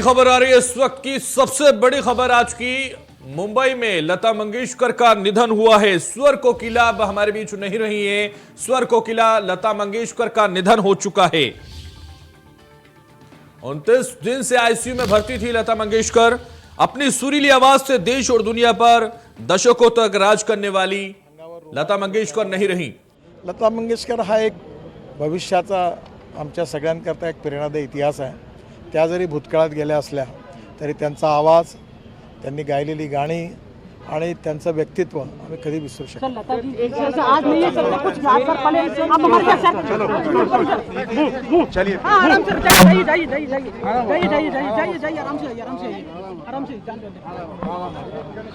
खबर आ रही है इस वक्त की सबसे बड़ी खबर आज की। मुंबई में लता मंगेशकर का निधन हुआ है। स्वर कोकिला अब हमारे बीच नहीं रही है। स्वर कोकिला लता मंगेशकर का निधन हो चुका है। 29 दिन से आईसीयू में भर्ती थी लता मंगेशकर। अपनी सुरीली आवाज से देश और दुनिया पर दशकों तक राज करने वाली लता मंगेशकर नहीं रही। लता मंगेशकर हा एक भविष्याचा आमच्या सगळ्यांकरता एक प्रेरणादायी इतिहास आहे। त्या जरी भूतकाळात गेल्या असल्या तरी त्यांचा आवाज, त्यांनी गायलेली गाणी आणि त्यांचं व्यक्तित्व आम्ही कधी विसरू शकत नाही। आज नहीं है सर, कुछ याद कर पहले आप हमारे साथ सर। चलिए आराम से जाइए जाइए जाइए जाइए जाइए जाइए जाइए जाइए आराम से आराम से जान दे।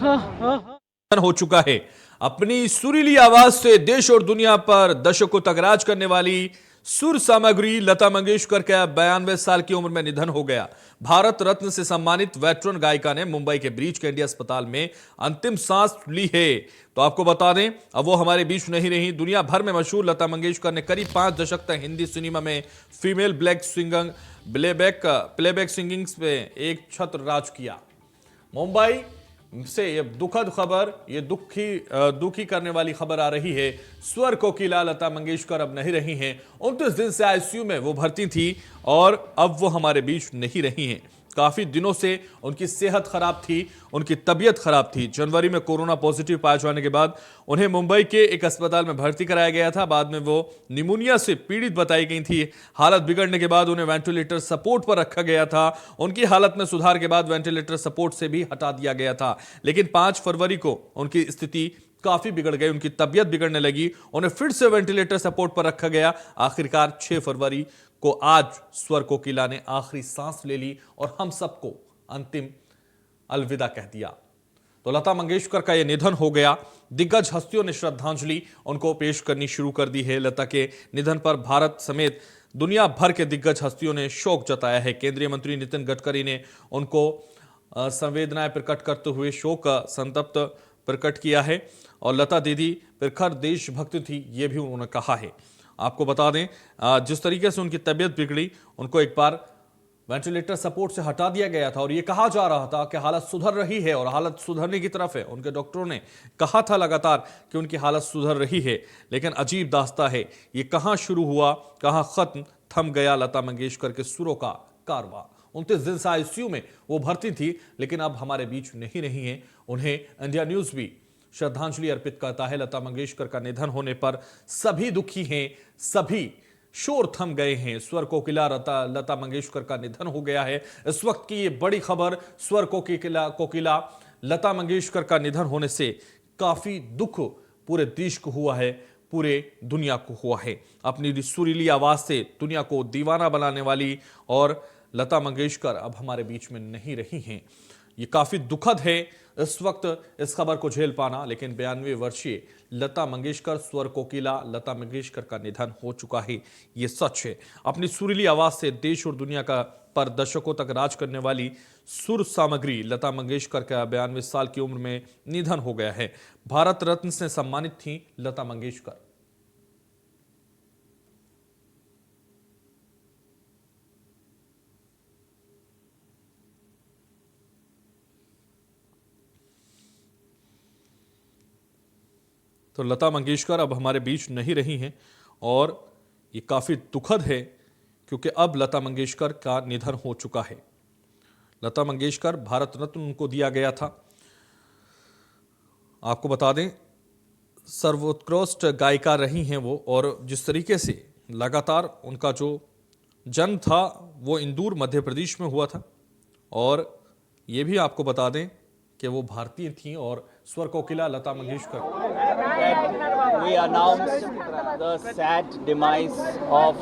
हाँ हो चुका है। अपनी सुरीली आवाज से देश और दुनिया पर दशकों तक राज करने वाली सुर सामग्री लता मंगेशकर का 92 साल की उम्र में निधन हो गया। भारत रत्न से सम्मानित वेटरन गायिका ने मुंबई के ब्रीच कैंडी अस्पताल में अंतिम सांस ली है। तो आपको बता दें, अब वो हमारे बीच नहीं रही। दुनिया भर में मशहूर लता मंगेशकर ने करीब 5 दशक तक हिंदी सिनेमा में फीमेल प्लेबैक सिंगिंग पे एक छत्र राज किया। मुंबई से ये दुखद खबर, ये दुखी करने वाली खबर आ रही है। स्वर कोकिला लता मंगेशकर अब नहीं रही हैं। 29 दिन से आईसीयू में वो भर्ती थी और अब वो हमारे बीच नहीं रही हैं। काफी दिनों से उनकी सेहत खराब थी, उनकी तबीयत खराब थी। जनवरी में कोरोना पॉजिटिव पाए जाने के बाद उन्हें मुंबई के एक अस्पताल में भर्ती कराया गया था। बाद में वो निमोनिया से पीड़ित बताई गई थी। हालत बिगड़ने के बाद उन्हें वेंटिलेटर सपोर्ट पर रखा गया था। उनकी हालत में सुधार के बाद वेंटिलेटर सपोर्ट से भी हटा दिया गया था। लेकिन 5 फरवरी को उनकी स्थिति काफी बिगड़ गई, उनकी तबीयत बिगड़ने लगी। उन्हें फिर से वेंटिलेटर सपोर्ट पर रखा गया। आखिरकार 6 फरवरी को आज स्वर कोकिला ने आखिरी सांस ले ली और हम सबको अंतिम अलविदा कह दिया। तो लता मंगेशकर का यह निधन हो गया। दिग्गज हस्तियों ने श्रद्धांजलि उनको पेश करनी शुरू कर दी है। लता के निधन पर भारत समेत दुनिया भर के दिग्गज हस्तियों ने शोक जताया है। केंद्रीय मंत्री नितिन गडकरी ने उनको संवेदनाएं प्रकट करते हुए शोक संतप्त प्रकट किया है। और लता दीदी प्रखर देशभक्त थी, यह भी उन्होंने कहा है। आपको बता दें, जिस तरीके से उनकी तबीयत बिगड़ी, उनको एक बार वेंटिलेटर सपोर्ट से हटा दिया गया था और यह कहा जा रहा था कि हालत सुधर रही है और हालत सुधरने की तरफ है। उनके डॉक्टरों ने कहा था लगातार कि उनकी हालत सुधर रही है। लेकिन अजीब दास्ता है, ये कहां शुरू हुआ, कहां खत्म, थम गया लता मंगेशकर के सुरों का कारवां। 29 दिन से आईसीयू में वो भर्ती थी, लेकिन अब हमारे बीच नहीं रही हैं। उन्हें इंडिया न्यूज भी श्रद्धांजलि अर्पित करता है। लता मंगेशकर का निधन होने पर सभी दुखी हैं, सभी शोर थम गए हैं। स्वर कोकिला लता मंगेशकर का निधन हो गया है। इस वक्त की ये बड़ी खबर, स्वर कोकिला लता मंगेशकर का निधन होने से काफी दुख पूरे देश को हुआ है, पूरे दुनिया को हुआ है। अपनी सुरीली आवाज से दुनिया को दीवाना बनाने वाली और लता मंगेशकर अब हमारे बीच में नहीं रही हैं। ये काफी दुखद है इस वक्त इस खबर को झेल पाना। लेकिन 92 वर्षीय लता मंगेशकर, स्वर कोकिला लता मंगेशकर का निधन हो चुका है, ये सच है। अपनी सुरीली आवाज से देश और दुनिया का पर दशकों तक राज करने वाली सुर सामग्री लता मंगेशकर का 92 साल की उम्र में निधन हो गया है। भारत रत्न से सम्मानित थी लता मंगेशकर। तो लता मंगेशकर अब हमारे बीच नहीं रही हैं और ये काफ़ी दुखद है, क्योंकि अब लता मंगेशकर का निधन हो चुका है। लता मंगेशकर भारत रत्न उनको दिया गया था। आपको बता दें, सर्वोत्कृष्ट गायिका रही हैं वो। और जिस तरीके से लगातार उनका जो जन्म था वो इंदौर मध्य प्रदेश में हुआ था। और ये भी आपको बता दें कि वो भारतीय थी। और स्वर कोकिला Lata Mangeshkar. We announce the sad demise of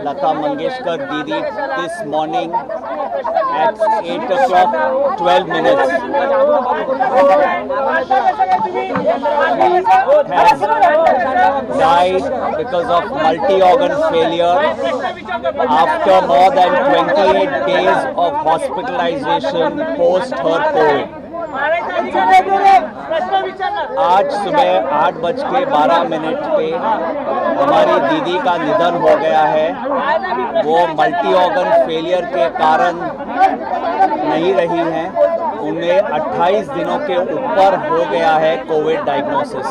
Lata Mangeshkar Didi this morning at 8 o'clock 12 minutes. She has died because of multi-organ failure after more than 28 days of hospitalization post her COVID. आज सुबह 8:12 पे हमारी दीदी का निधन हो गया है। वो मल्टी ऑर्गन फेलियर के कारण नहीं रही हैं, उन्हें 28 दिनों के ऊपर हो गया है कोविड डायग्नोसिस।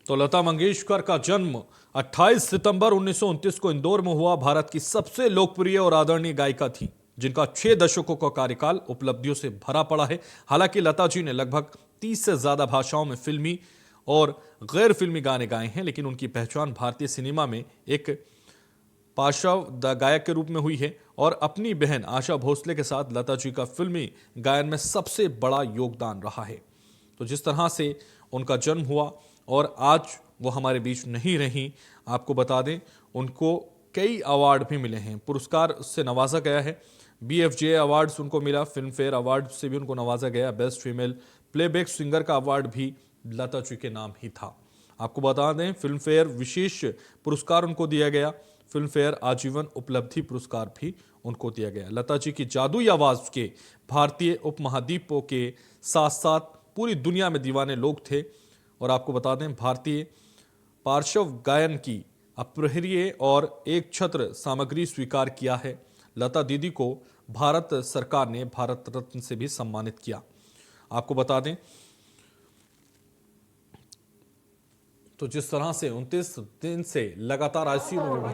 तो लता मंगेशकर का जन्म 28 सितंबर 1929 को इंदौर में हुआ। भारत की सबसे लोकप्रिय और आदरणीय गायिका थी, जिनका 6 दशकों का कार्यकाल उपलब्धियों से भरा पड़ा है। हालांकि लता जी ने लगभग 30 से ज्यादा भाषाओं में फिल्मी और गैर फिल्मी गाने गाए हैं, लेकिन उनकी पहचान भारतीय सिनेमा में एक पार्श्व गायक के रूप में हुई है। और अपनी बहन आशा भोसले के साथ लता जी का फिल्मी गायन में सबसे बड़ा योगदान रहा है। तो जिस तरह से उनका जन्म हुआ और आज वो हमारे बीच नहीं रही, आपको बता दें उनको कई अवार्ड भी मिले हैं, पुरस्कार से नवाजा गया है। BFJ अवार्ड्स उनको मिला, फिल्म फेयर अवार्ड से भी उनको नवाजा गया। बेस्ट फीमेल प्लेबैक सिंगर का अवार्ड भी लता जी के नाम ही था। आपको बता दें फिल्म फेयर विशेष पुरस्कार उनको दिया गया, फिल्म फेयर आजीवन उपलब्धि पुरस्कार भी उनको दिया गया। लता जी की जादुई आवाज के भारतीय उपमहाद्वीपों के साथ साथ पूरी दुनिया में दीवाने लोग थे। और आपको बता दें भारतीय पार्श्व गायन की अप्रिय और एक छत्र सामग्री स्वीकार किया है। लता दीदी को भारत सरकार ने भारत रत्न से भी सम्मानित किया। आपको बता दें तो जिस तरह से 29 दिन से लगातार आईसीयू में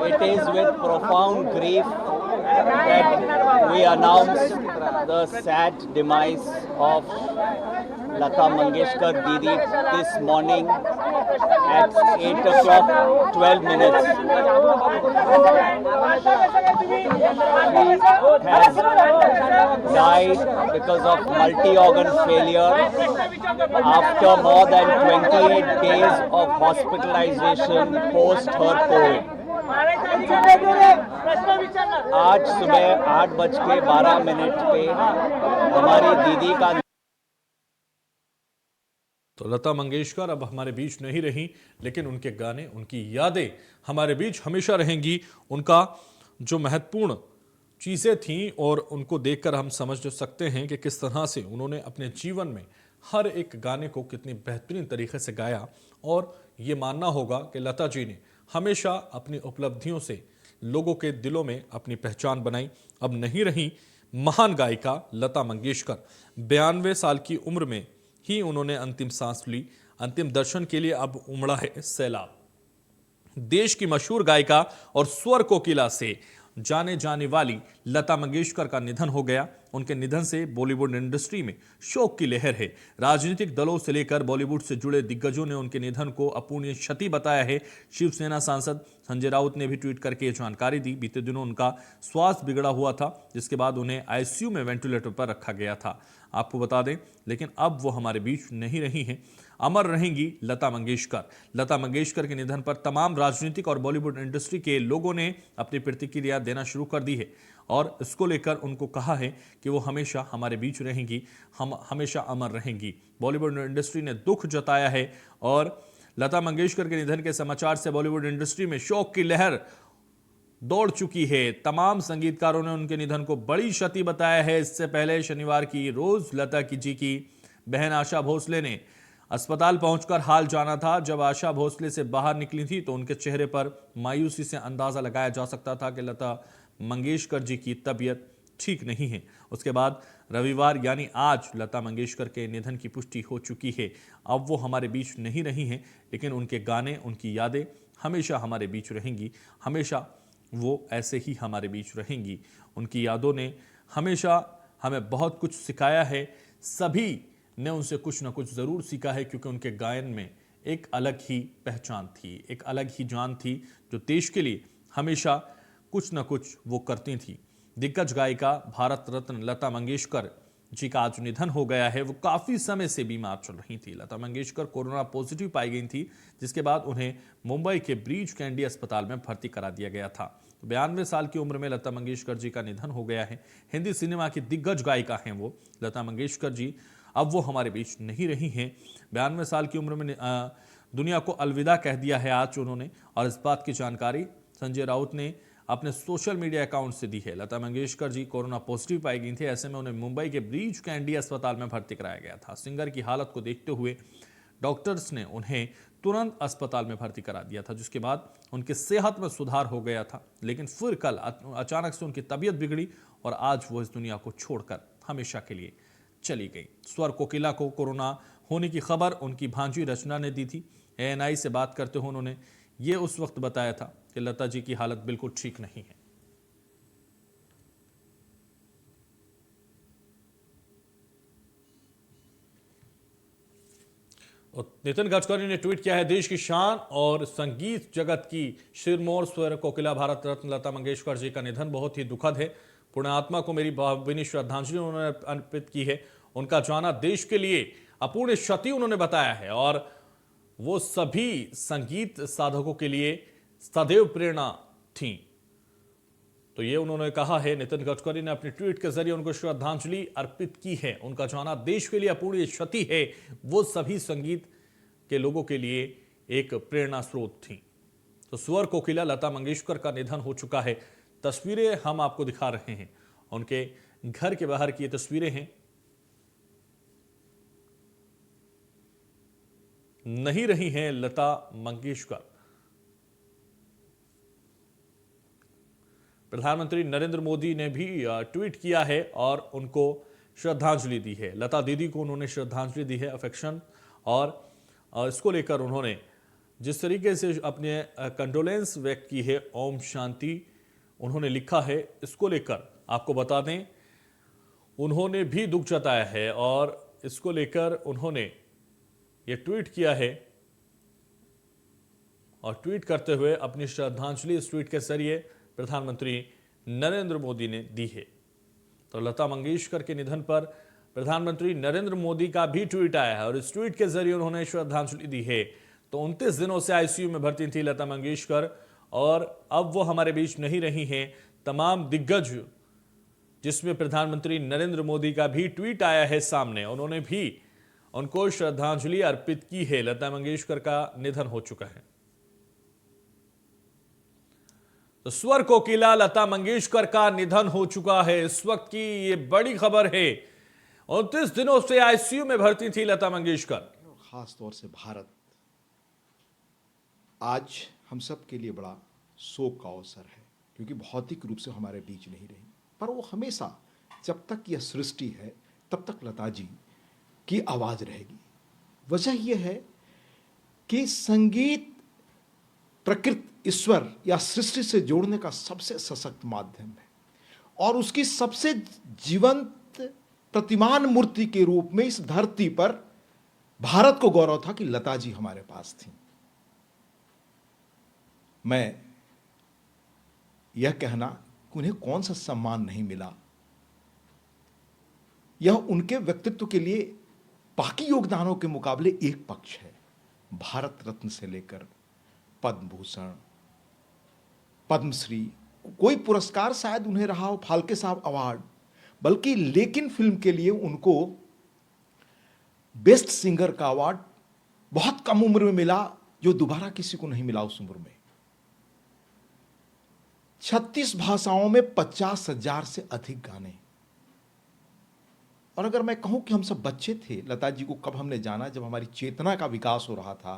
It is with profound grief that we announce the sad demise of Lata Mangeshkar Didi this morning at 8 o'clock 12 minutes. She has died because of multi-organ failure after more than 28 days of hospitalization post her COVID. आज सुबह 8:12 पे हमारी दीदी का तो लता मंगेशकर अब हमारे बीच नहीं रही, लेकिन उनके गाने, उनकी यादें हमारे बीच हमेशा रहेंगी। उनका जो महत्वपूर्ण चीज़ें थीं और उनको देखकर हम समझ सकते हैं कि किस तरह से उन्होंने अपने जीवन में हर एक गाने को कितनी बेहतरीन तरीके से गाया। और ये मानना होगा कि लता जी ने हमेशा अपनी उपलब्धियों से लोगों के दिलों में अपनी पहचान बनाई। अब नहीं रही महान गायिका लता मंगेशकर। 92 साल की उम्र में ही उन्होंने अंतिम सांस ली। अंतिम दर्शन के लिए अब उमड़ा है सैलाब। देश की मशहूर गायिका और स्वर कोकिला से जाने जाने वाली लता मंगेशकर का निधन हो गया। उनके निधन से बॉलीवुड इंडस्ट्री में शोक की लहर है। राजनीतिक दलों से लेकर बॉलीवुड से जुड़े दिग्गजों ने उनके निधन को अपूर्णीय क्षति बताया है। शिवसेना सांसद संजय राउत ने भी ट्वीट करके ये जानकारी दी। बीते दिनों उनका स्वास्थ्य बिगड़ा हुआ था, जिसके बाद उन्हें आईसीयू में वेंटिलेटर पर रखा गया था, आपको बता दें। लेकिन अब वो हमारे बीच नहीं रही हैं। अमर रहेंगी लता मंगेशकर। लता मंगेशकर के निधन पर तमाम राजनीतिक और बॉलीवुड इंडस्ट्री के लोगों ने अपनी प्रतिक्रिया देना शुरू कर दी है और इसको लेकर उनको कहा है कि वो हमेशा हमारे बीच रहेंगी, हम हमेशा अमर रहेंगी। बॉलीवुड इंडस्ट्री ने दुख जताया है और लता मंगेशकर के निधन के समाचार से बॉलीवुड इंडस्ट्री में शोक की लहर दौड़ चुकी है। तमाम संगीतकारों ने उनके निधन को बड़ी क्षति बताया है। इससे पहले शनिवार की रोज लता जी की बहन आशा भोसले ने अस्पताल पहुंचकर हाल जाना था। जब आशा भोसले से बाहर निकली थी तो उनके चेहरे पर मायूसी से अंदाजा लगाया जा सकता था कि लता मंगेशकर जी की तबीयत ठीक नहीं है। उसके बाद रविवार यानी आज लता मंगेशकर के निधन की पुष्टि हो चुकी है। अब वो हमारे बीच नहीं रही हैं, लेकिन उनके गाने, उनकी यादें हमेशा हमारे बीच रहेंगी। हमेशा वो ऐसे ही हमारे बीच रहेंगी। उनकी यादों ने हमेशा हमें बहुत कुछ सिखाया है। सभी ने उनसे कुछ ना कुछ ज़रूर सीखा है, क्योंकि उनके गायन में एक अलग ही पहचान थी, एक अलग ही जान थी, जो देश के लिए हमेशा कुछ ना कुछ वो करती थी। दिग्गज गायिका भारत रत्न लता मंगेशकर जी का आज निधन हो गया है। वो काफ़ी समय से बीमार चल रही थी। लता मंगेशकर कोरोना पॉजिटिव पाई गई थी, जिसके बाद उन्हें मुंबई के ब्रीच कैंडी अस्पताल में भर्ती करा दिया गया था। 92 साल की उम्र में लता मंगेशकर जी का निधन हो गया है। हिंदी सिनेमा की दिग्गज गायिका हैं वो लता मंगेशकर जी। अब वो हमारे बीच नहीं रही हैं। 92 साल की उम्र में दुनिया को अलविदा कह दिया है आज उन्होंने। और इस बात की जानकारी संजय राउत ने अपने सोशल मीडिया अकाउंट से दी है। लता मंगेशकर जी कोरोना पॉजिटिव पाई गई थी। ऐसे में उन्हें मुंबई के ब्रीच कैंडी अस्पताल में भर्ती कराया गया था। सिंगर की हालत को देखते हुए डॉक्टर्स ने उन्हें तुरंत अस्पताल में भर्ती करा दिया था, जिसके बाद उनकी सेहत में सुधार हो गया था। लेकिन फिर कल अचानक से उनकी तबीयत बिगड़ी और आज वो इस दुनिया को छोड़कर हमेशा के लिए चली गई। स्वर कोकिला को कोरोना होने की खबर उनकी भांजी रचना ने दी थी। ANI से बात करते हुए उन्होंने ये उस वक्त बताया था कि लता जी की हालत बिल्कुल ठीक नहीं है। और नितिन गडकरी ने ट्वीट किया है, देश की शान और संगीत जगत की शिरमौर स्वर कोकिला भारत रत्न लता मंगेशकर जी का निधन बहुत ही दुखद है। पुण्य आत्मा को मेरी भावभीनी श्रद्धांजलि उन्होंने अर्पित की है। उनका जाना देश के लिए अपूर्ण क्षति उन्होंने बताया है और वो सभी संगीत साधकों के लिए सदैव प्रेरणा थी। तो ये उन्होंने कहा है, नितिन गडकरी ने अपने ट्वीट के जरिए उनको श्रद्धांजलि अर्पित की है। उनका जाना देश के लिए अपूर्ण क्षति है। वो सभी संगीत के लोगों के लिए एक प्रेरणा स्रोत थी। तो स्वर कोकिला लता मंगेशकर का निधन हो चुका है। तस्वीरें हम आपको दिखा रहे हैं, उनके घर के बाहर की ये तस्वीरें हैं। नहीं रही हैं लता मंगेशकर। प्रधानमंत्री नरेंद्र मोदी ने भी ट्वीट किया है और उनको श्रद्धांजलि दी है। लता दीदी को उन्होंने श्रद्धांजलि दी है, अफेक्शन, और इसको लेकर उन्होंने जिस तरीके से अपने कंडोलेंस व्यक्त की है, ओम शांति उन्होंने लिखा है, इसको लेकर आपको बता दें उन्होंने भी दुख जताया है और इसको लेकर उन्होंने ये ट्वीट किया है और ट्वीट करते हुए अपनी श्रद्धांजलि इस ट्वीट के जरिए प्रधानमंत्री नरेंद्र मोदी ने दी है। तो लता मंगेशकर के निधन पर प्रधानमंत्री नरेंद्र मोदी का भी ट्वीट आया है और इस ट्वीट के जरिए उन्होंने श्रद्धांजलि दी है। तो 29 दिनों से आईसीयू में भर्ती थी लता मंगेशकर और अब वो हमारे बीच नहीं रही हैं। तमाम दिग्गज, जिसमें प्रधानमंत्री नरेंद्र मोदी का भी ट्वीट आया है सामने, उन्होंने भी उनको श्रद्धांजलि अर्पित की है। लता मंगेशकर का निधन हो चुका है। तो स्वर कोकिला लता मंगेशकर का निधन हो चुका है। इस वक्त की ये बड़ी खबर है। 29 दिनों से आईसीयू में भर्ती थी लता मंगेशकर। खास तौर से भारत आज हम सब के लिए बड़ा शोक का अवसर है, क्योंकि भौतिक रूप से हमारे बीच नहीं रही, पर वो हमेशा जब तक यह सृष्टि है तब तक लता जी की आवाज रहेगी। वजह यह है कि संगीत प्रकृति, ईश्वर या सृष्टि से जोड़ने का सबसे सशक्त माध्यम है और उसकी सबसे जीवंत प्रतिमान मूर्ति के रूप में इस धरती पर भारत को गौरव था कि लता जी हमारे पास थी। मैं यह कहना कि उन्हें कौन सा सम्मान नहीं मिला, यह उनके व्यक्तित्व के लिए बाकी योगदानों के मुकाबले एक पक्ष है। भारत रत्न से लेकर पद्म भूषण, पद्मश्री, कोई पुरस्कार शायद उन्हें रहा हो, फाल्के साहब अवार्ड, बल्कि लेकिन फिल्म के लिए उनको बेस्ट सिंगर का अवार्ड बहुत कम उम्र में मिला, जो दोबारा किसी को नहीं मिला उस उम्र में। 36 भाषाओं में 50,000 से अधिक गाने। और अगर मैं कहूं कि हम सब बच्चे थे, लता जी को कब हमने जाना, जब हमारी चेतना का विकास हो रहा था,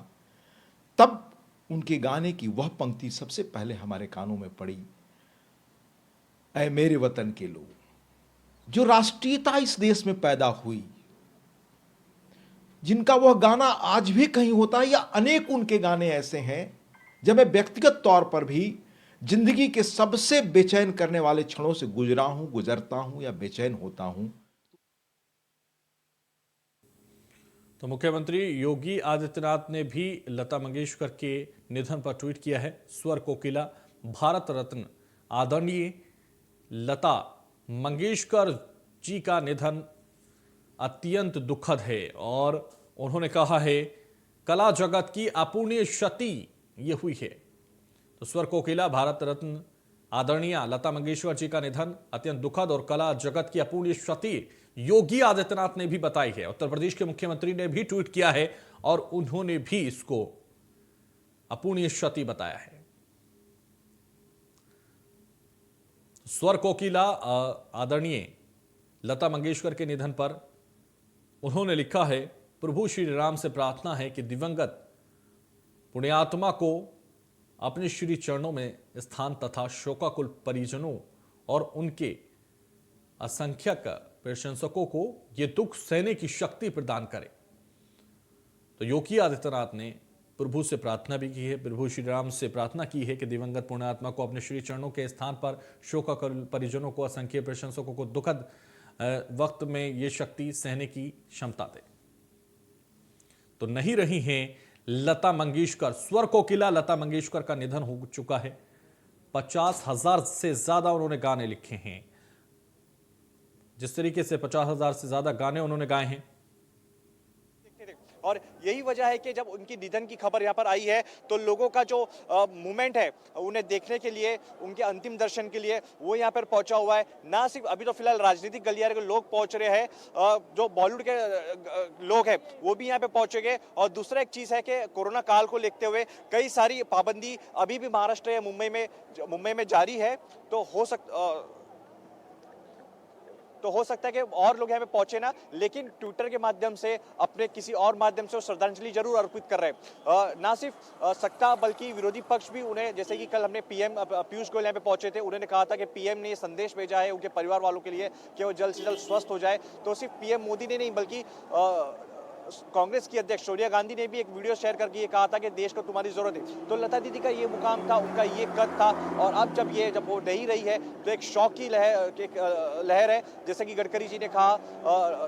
तब उनके गाने की वह पंक्ति सबसे पहले हमारे कानों में पड़ी, ऐ मेरे वतन के लोग। जो राष्ट्रीयता इस देश में पैदा हुई, जिनका वह गाना आज भी कहीं होता है, या अनेक उनके गाने ऐसे हैं जब मैं व्यक्तिगत तौर पर भी जिंदगी के सबसे बेचैन करने वाले क्षणों से गुजरा हूं, गुजरता हूं या बेचैन होता हूं। तो मुख्यमंत्री योगी आदित्यनाथ ने भी लता मंगेशकर के निधन पर ट्वीट किया है। स्वर कोकिला भारत रत्न आदरणीय लता मंगेशकर जी का निधन अत्यंत दुखद है और उन्होंने कहा है कला जगत की अपूर्णीय क्षति ये हुई है। तो स्वर कोकिला भारत रत्न आदरणीय लता मंगेशकर जी का निधन अत्यंत दुखद और कला जगत की अपूर्णीय क्षति योगी आदित्यनाथ ने भी बताई है। उत्तर प्रदेश के मुख्यमंत्री ने भी ट्वीट किया है और उन्होंने भी इसको अपूर्णीय क्षति बताया है। स्वर कोकिला आदरणीय लता मंगेशकर के निधन पर उन्होंने लिखा है, प्रभु श्री राम से प्रार्थना है कि दिवंगत पुण्यात्मा को अपने श्री चरणों में स्थान तथा शोकाकुल परिजनों और उनके असंख्यक प्रशंसकों को यह दुख सहने की शक्ति प्रदान करे। तो योगी आदित्यनाथ ने प्रभु से प्रार्थना भी की है, प्रभु श्री राम से प्रार्थना की है कि दिवंगत पुण्यात्मा को अपने श्री चरणों के स्थान पर शोकाकुल परिजनों को, असंख्य प्रशंसकों को दुखद वक्त में ये शक्ति सहने की क्षमता दे। तो नहीं रही हैं लता मंगेशकर, स्वर कोकिला लता मंगेशकर का निधन हो चुका है। 50,000 से ज्यादा उन्होंने गाने लिखे हैं। जिस तरीके से 50,000 से ज्यादा गाने उन्होंने गाए हैं, और यही वजह है कि जब उनकी निधन की खबर यहाँ पर आई है तो लोगों का जो मूवमेंट है उन्हें देखने के लिए, उनके अंतिम दर्शन के लिए वो यहाँ पर पहुंचा हुआ है। ना सिर्फ अभी तो फिलहाल राजनीतिक गलियारे के लोग पहुंच रहे हैं, जो बॉलीवुड के लोग हैं वो भी यहाँ पे पहुंचेंगे। और दूसरा एक चीज़ है कि कोरोना काल को देखते हुए कई सारी पाबंदी अभी भी महाराष्ट्र या मुंबई में जारी है। तो हो सकता है कि और लोग यहाँ पे पहुंचे ना, लेकिन ट्विटर के माध्यम से, अपने किसी और माध्यम से वो श्रद्धांजलि जरूर अर्पित कर रहे हैं। ना सिर्फ सत्ता बल्कि विरोधी पक्ष भी उन्हें, जैसे कि कल हमने पीएम पीयूष गोयल यहाँ पे पहुंचे थे, उन्होंने कहा था कि पीएम ने ये संदेश भेजा है उनके परिवार वालों के लिए कि वो जल्द से जल्द स्वस्थ हो जाए। तो सिर्फ पीएम मोदी ने नहीं बल्कि कांग्रेस की अध्यक्ष सोनिया गांधी ने भी एक वीडियो शेयर करके ये कहा था कि देश को तुम्हारी जरूरत है। तो लता दीदी का ये मुकाम था, उनका ये कद था। और अब जब वो नहीं रही है तो एक शौक की लहर है। जैसे कि गडकरी जी ने कहा,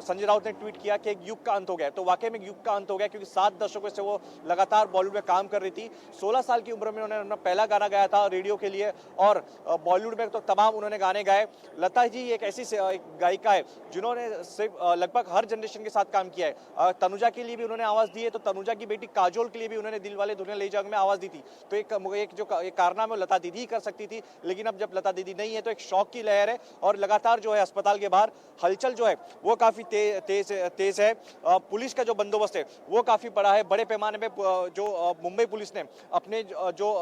संजय राउत ने ट्वीट किया कि एक युग का अंत हो गया। तो वाकई में एक युग का अंत हो गया, क्योंकि 7 दशकों से वो लगातार बॉलीवुड में काम कर रही थी। 16 साल की उम्र में उन्होंने अपना पहला गाना गाया था रेडियो के लिए, और बॉलीवुड में तो तमाम उन्होंने गाने गाए। लता जी एक ऐसी गायिका है जिन्होंने सिर्फ लगभग हर जनरेशन के साथ काम किया है। तनुजा के लिए भी उन्होंने आवाज दी है, तो तनुजा की बेटी काजोल के लिए भी उन्होंने दिल वाले दुल्हनिया ले जाओगे में आवाज दी थी। तो एक कारनामा वो लता दीदी ही कर सकती थी, लेकिन अब जब लता दीदी नहीं है तो एक शौक की लहर है। और लगातार जो है अस्पताल के बाहर हलचल जो है वो काफी तेज है। पुलिस का जो बंदोबस्त है वो काफी बड़ा है। बड़े पैमाने पे जो मुंबई पुलिस ने अपने जो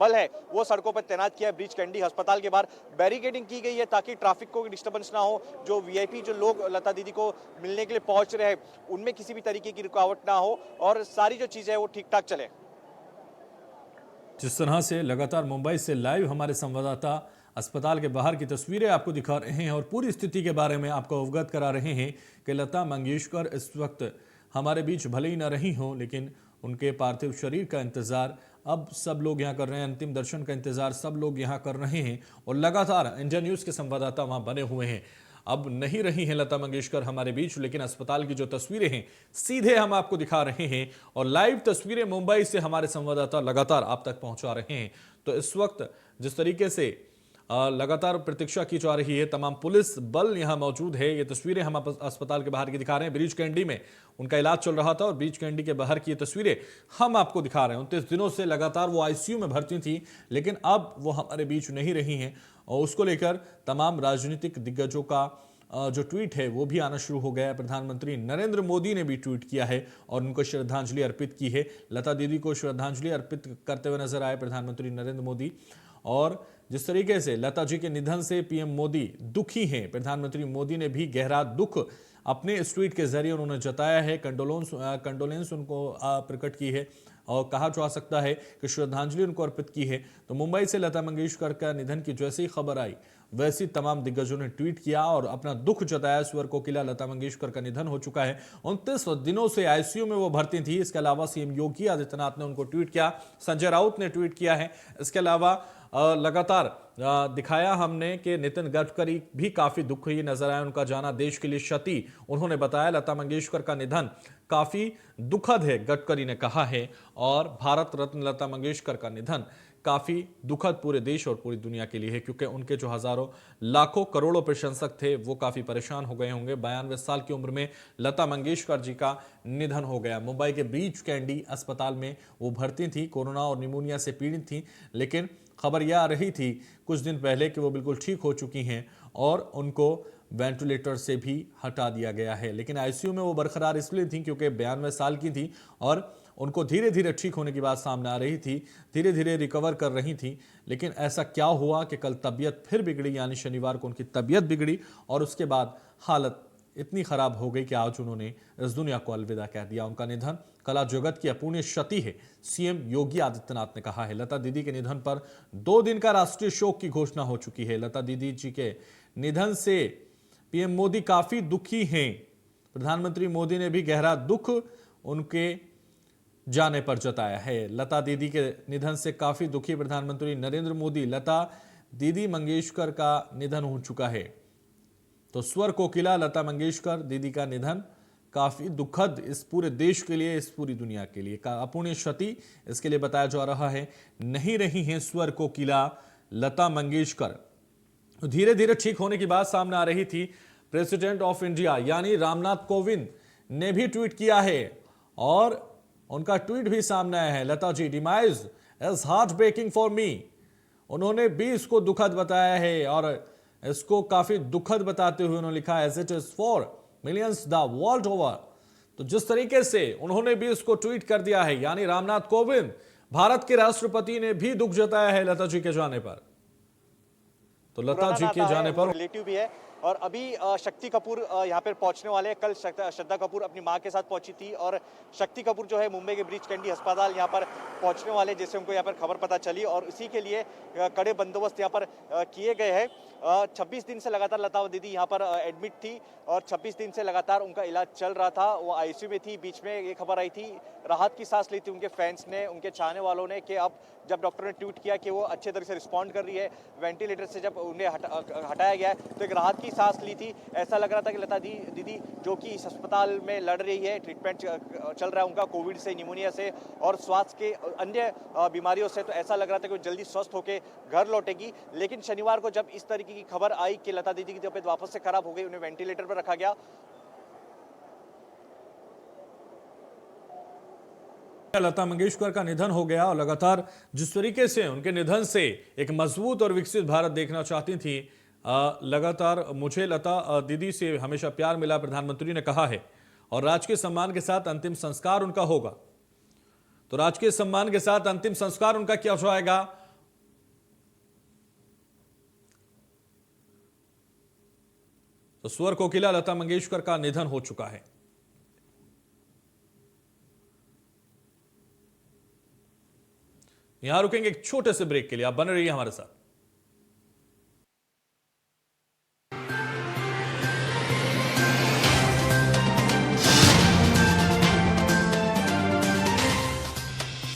बल है वो सड़कों पर तैनात किया है। ब्रीच कैंडी अस्पताल के बाहर बैरिकेडिंग की गई है ताकि ट्रैफिक को डिस्टर्बेंस ना हो। जो वीआईपी जो लोग लता दीदी को मिलने के लिए पहुंच रहे हैं उनमें किसी भी तरीके की रुकावट ना हो और सारी जो चीजें है वो ठीक ठाक चले। जिस तरह से लगातार मुंबई से लाइव हमारे संवाददाता अस्पताल के बाहर की तस्वीरें आपको दिखा रहे हैं और पूरी स्थिति के बारे में आपको अवगत करा रहे हैं कि लता मंगेशकर इस वक्त हमारे बीच भले ही न रही हो, लेकिन उनके पार्थिव शरीर का इंतजार अब सब लोग यहाँ कर रहे हैं। अंतिम दर्शन का इंतजार सब लोग यहाँ कर रहे हैं और लगातार इंडिया न्यूज़ के संवाददाता वहाँ बने हुए हैं। अब नहीं रही हैं लता मंगेशकर हमारे बीच, लेकिन अस्पताल की जो तस्वीरें हैं सीधे हम आपको दिखा रहे हैं और लाइव तस्वीरें मुंबई से हमारे संवाददाता लगातार आप तक पहुंचा रहे हैं। तो इस वक्त जिस तरीके से लगातार प्रतीक्षा की जा रही है, तमाम पुलिस बल यहां मौजूद है। ये तस्वीरें हम अस्पताल के बाहर की दिखा रहे हैं। ब्रीच कैंडी में उनका इलाज चल रहा था और ब्रीच कैंडी के बाहर की ये तस्वीरें हम आपको दिखा रहे हैं। 29 दिनों से लगातार वो आईसीयू में भर्ती थी, लेकिन अब वो हमारे बीच नहीं रही हैं और उसको लेकर तमाम राजनीतिक दिग्गजों का जो ट्वीट है वो भी आना शुरू हो गया है। प्रधानमंत्री नरेंद्र मोदी ने भी ट्वीट किया है और उनको श्रद्धांजलि अर्पित की है। लता दीदी को श्रद्धांजलि अर्पित करते हुए नजर आए प्रधानमंत्री नरेंद्र मोदी। और जिस तरीके से लता जी के निधन से पीएम मोदी दुखी हैं, प्रधानमंत्री मोदी ने भी गहरा दुख अपने इस ट्वीट के जरिए उन्होंने जताया है। कंडोलेंस उनको प्रकट की है और कहा जा सकता है कि श्रद्धांजलि उनको अर्पित की है। तो मुंबई से लता मंगेशकर का निधन की जैसे ही खबर आई वैसे तमाम दिग्गजों ने ट्वीट किया और अपना दुख जताया। स्वर कोकिला लता मंगेशकर का निधन हो चुका है। 29 दिनों से आईसीयू में वो भर्ती थी। इसके अलावा सीएम योगी आदित्यनाथ ने उनको ट्वीट किया, संजय राउत ने ट्वीट किया है। इसके अलावा लगातार दिखाया हमने कि नितिन गडकरी भी काफी दुखी नजर आए। उनका जाना देश के लिए क्षति उन्होंने बताया। लता मंगेशकर का निधन काफी दुखद है, गडकरी ने कहा है। और भारत रत्न लता मंगेशकर का निधन काफी दुखद पूरे देश और पूरी दुनिया के लिए है, क्योंकि उनके जो हजारों लाखों करोड़ों प्रशंसक थे वो काफी परेशान हो गए होंगे। 92 साल की उम्र में लता मंगेशकर जी का निधन हो गया। मुंबई के ब्रीच कैंडी अस्पताल में वो भर्ती थी, कोरोना और निमोनिया से पीड़ित थी, लेकिन खबर यह आ रही थी कुछ दिन पहले कि वो बिल्कुल ठीक हो चुकी हैं और उनको वेंटिलेटर से भी हटा दिया गया है। लेकिन आईसीयू में वो बरकरार इसलिए थी क्योंकि 92 साल की थी और उनको धीरे धीरे ठीक होने की बात सामने आ रही थी, धीरे धीरे रिकवर कर रही थी। लेकिन ऐसा क्या हुआ कि कल तबीयत फिर बिगड़ी, यानी शनिवार को उनकी तबीयत बिगड़ी और उसके बाद हालत इतनी खराब हो गई कि आज उन्होंने इस दुनिया को अलविदा कह दिया। उनका निधन कला जगत की अपूर्णीय क्षति है, सीएम योगी आदित्यनाथ ने कहा है। लता दीदी के निधन पर 2 दिन का राष्ट्रीय शोक की घोषणा हो चुकी है। लता दीदी जी के निधन से पीएम मोदी काफी दुखी हैं। प्रधानमंत्री मोदी ने भी गहरा दुख उनके जाने पर जताया है। लता दीदी के निधन से काफी दुखी प्रधानमंत्री नरेंद्र मोदी। लता दीदी मंगेशकर का निधन हो चुका है। तो स्वर कोकिला लता मंगेशकर दीदी का निधन काफी दुखद इस पूरे देश के लिए, इस पूरी दुनिया के लिए का अपूर्णीय क्षति इसके लिए बताया जा रहा है। नहीं रही हैं स्वर कोकिला लता मंगेशकर। धीरे धीरे ठीक होने की बात सामने आ रही थी। प्रेसिडेंट ऑफ इंडिया यानी रामनाथ कोविंद ने भी ट्वीट किया है और उनका ट्वीट भी सामने आया है। Lata ji demise is heartbreaking for me. उन्होंने भी इसको दुखद बताया है और इसको काफी दुखद बताते हुए उन्होंने लिखा as it is for millions the world over. तो जिस तरीके से उन्होंने भी इसको ट्वीट कर दिया है, यानी रामनाथ कोविंद भारत के राष्ट्रपति ने भी दुख जताया है लता जी के जाने पर। तो लता जी के जाने पर रिलेटिव भी है और अभी शक्ति कपूर यहाँ पर पहुंचने वाले हैं। कल श्रद्धा कपूर अपनी मां के साथ पहुंची थी और शक्ति कपूर जो है मुंबई के ब्रीच कैंडी अस्पताल यहाँ पर पहुंचने वाले, जैसे उनको यहाँ पर खबर पता चली और इसी के लिए कड़े बंदोबस्त यहाँ पर किए गए हैं। 26 दिन से लगातार लता दीदी यहाँ पर एडमिट थी और 26 दिन से लगातार उनका इलाज चल रहा था। वो आईसीयू में थी। बीच में ये खबर आई थी, राहत की सांस ली थी उनके फैंस ने, उनके चाहने वालों ने, कि अब जब डॉक्टर ने ट्वीट किया कि वो अच्छे तरह से रिस्पॉन्ड कर रही है, वेंटिलेटर से जब उन्हें हटाया गया है तो एक राहत की सांस ली थी। ऐसा लग रहा था कि लता दीदी जो कि इस अस्पताल में लड़ रही है, ट्रीटमेंट चल रहा है उनका कोविड से, निमोनिया से और स्वास्थ्य के अन्य बीमारियों से, तो ऐसा लग रहा था कि वो जल्दी स्वस्थ होकर घर लौटेगी। लेकिन शनिवार को जब इस तरीके की खबर आई कि लता दीदी की तबीयत वापस से खराब हो गई, उन्हें वेंटिलेटर पर रखा गया। लता मंगेशकर का निधन हो गया और लगातार जिस तरीके से उनके निधन से एक मजबूत और विकसित भारत देखना चाहती थी, लगातार मुझे लता दीदी से हमेशा प्यार मिला, प्रधानमंत्री ने कहा है। और राजकीय सम्मान के साथ अंतिम संस्कार उनका होगा। तो राजकीय सम्मान के साथ अंतिम संस्कार उनका क्या जाएगा, तो स्वर कोकिला लता मंगेशकर का निधन हो चुका है। यहां रुकेंगे एक छोटे से ब्रेक के लिए, आप बने रहिए हमारे साथ।